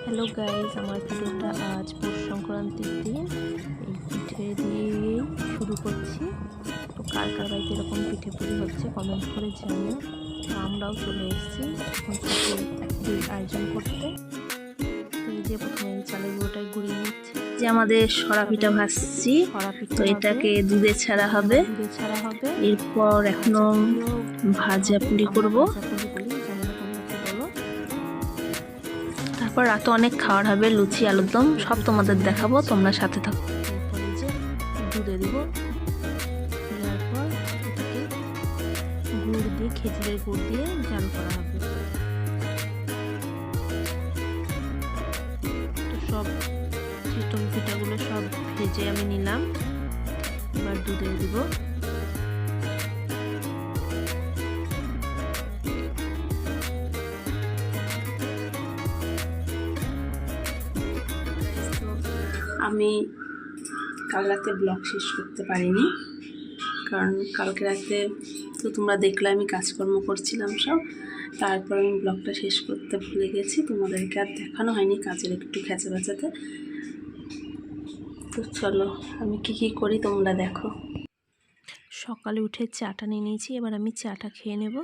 Hello guys, আমার ভিডিওটা আজ পৌষ সংক্রান্তির দিন এই পিঠে দিয়েই শুরু করছি। তো কার কার বাড়িতে এরকম পিঠে পুলি হচ্ছে কমেন্ট করে জানিও। তো আমরাও চলে এসেছি এখন পিঠে আয়োজন করতে। তো এই যে প্রথমে আমি চালের গুঁড়োটাই গুঁড়িয়ে নিচ্ছি। যে আমাদের সরা পিঠা ভাজছি, তো এটাকে দুধে ছাড়া হবে। এরপর এখনো ভাজা পুলি করবো। তারপর রাতে অনেক খাবার হবে, লুচি আলুর দম সব তোমাদের দেখাবো, তোমরা সাথে থাকো। এরপরে যে দুধে দিব, দেওয়ার পর এটাকে গুড় দিয়ে, খেজুরের গুড় দিয়ে জাল করা হবে। তো সব চিতল পিঠাগুলো সব ভেজে আমি নিলাম, এবার দুধে দিব। আমি কাল রাতে ব্লগ শেষ করতে পারিনি, কারণ কালকে রাতে তো তোমরা দেখলে আমি কাজকর্ম করছিলাম সব। তারপর আমি ব্লগটা শেষ করতে ভুলে গেছি, তোমাদেরকে আর দেখানো হয়নি কাজের একটু খেঁচে বেচাতে। তো চলো আমি কি করি তোমরা দেখো। সকালে উঠে চাটা নিয়ে নিয়েছি, এবার আমি চাটা খেয়ে নেব।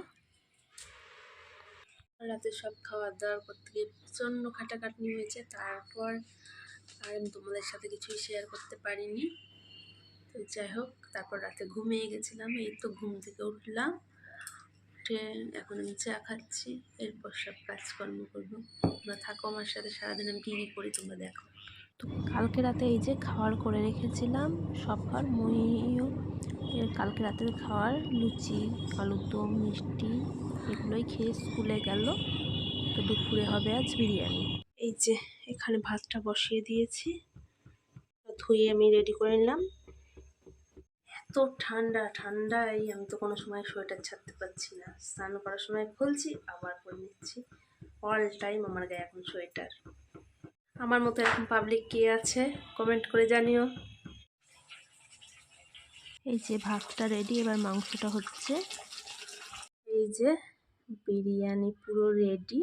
রাতে সব খাওয়ার দাওয়ার করতে গিয়ে প্রচণ্ড খাটাখাটনি হয়েছে, তারপর আর আমি তোমাদের সাথে কিছুই শেয়ার করতে পারিনি। তো যাই হোক, তারপর রাতে ঘুমিয়ে গেছিলাম। এই তো ঘুম থেকে উঠলাম, উঠে এখন আমি চা খাচ্ছি, এরপর সব কাজকর্ম করবো। তোমরা থাকো আমার সাথে, সারাদিন আমি কী করি তোমরা দেখো। তো কালকে রাতে এই যে খাবার করে রেখেছিলাম সব খাবার, মইও কালকে রাতের খাবার লুচি আলুর দম মিষ্টি এগুলোই খেয়ে স্কুলে গেল। তো দুপুরে হবে আজ বিরিয়ানি। এই যে এখানে ভাতটা বসিয়ে দিয়েছি, ধুয়ে আমি রেডি করে নিলাম। এত ঠান্ডায় আমি তো কোনো সময় সোয়েটার ছাড়তে পারছি না। স্নান করার সময় খুলছি আবার পরে নিচ্ছি, অল টাইম আমার গায়ে এখন সোয়েটার। আমার মতো এরকম পাবলিক কে আছে কমেন্ট করে জানিও। এই যে ভাতটা রেডি, এবার মাংসটা হচ্ছে। এই যে বিরিয়ানি পুরো রেডি,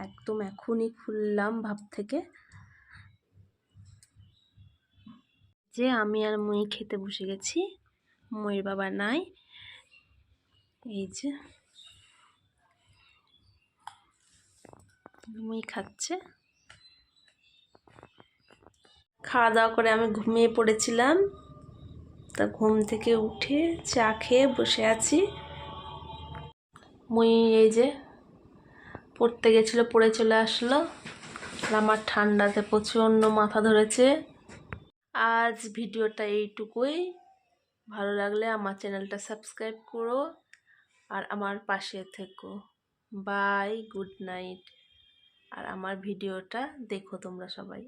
একদম এখনই খুললাম ভাব থেকে। যে আমি আর মই খেতে বসে গেছি, মইয়ের বাবা নাই। এই যে মই খাচ্ছে। খাওয়া দাওয়া করে আমি ঘুমিয়ে পড়েছিলাম, তা ঘুম থেকে উঠে চা খেয়ে বসে আছি। মই এই যে পড়তে গেছিলো, পড়ে চলে আসলো, আর আমার ঠান্ডাতে প্রচণ্ড মাথা ধরেছে। আজ ভিডিওটা এইটুকুই, ভালো লাগলে আমার চ্যানেলটা সাবস্ক্রাইব করো আর আমার পাশে থেকো। By, good night. আর আমার ভিডিওটা দেখো তোমরা সবাই।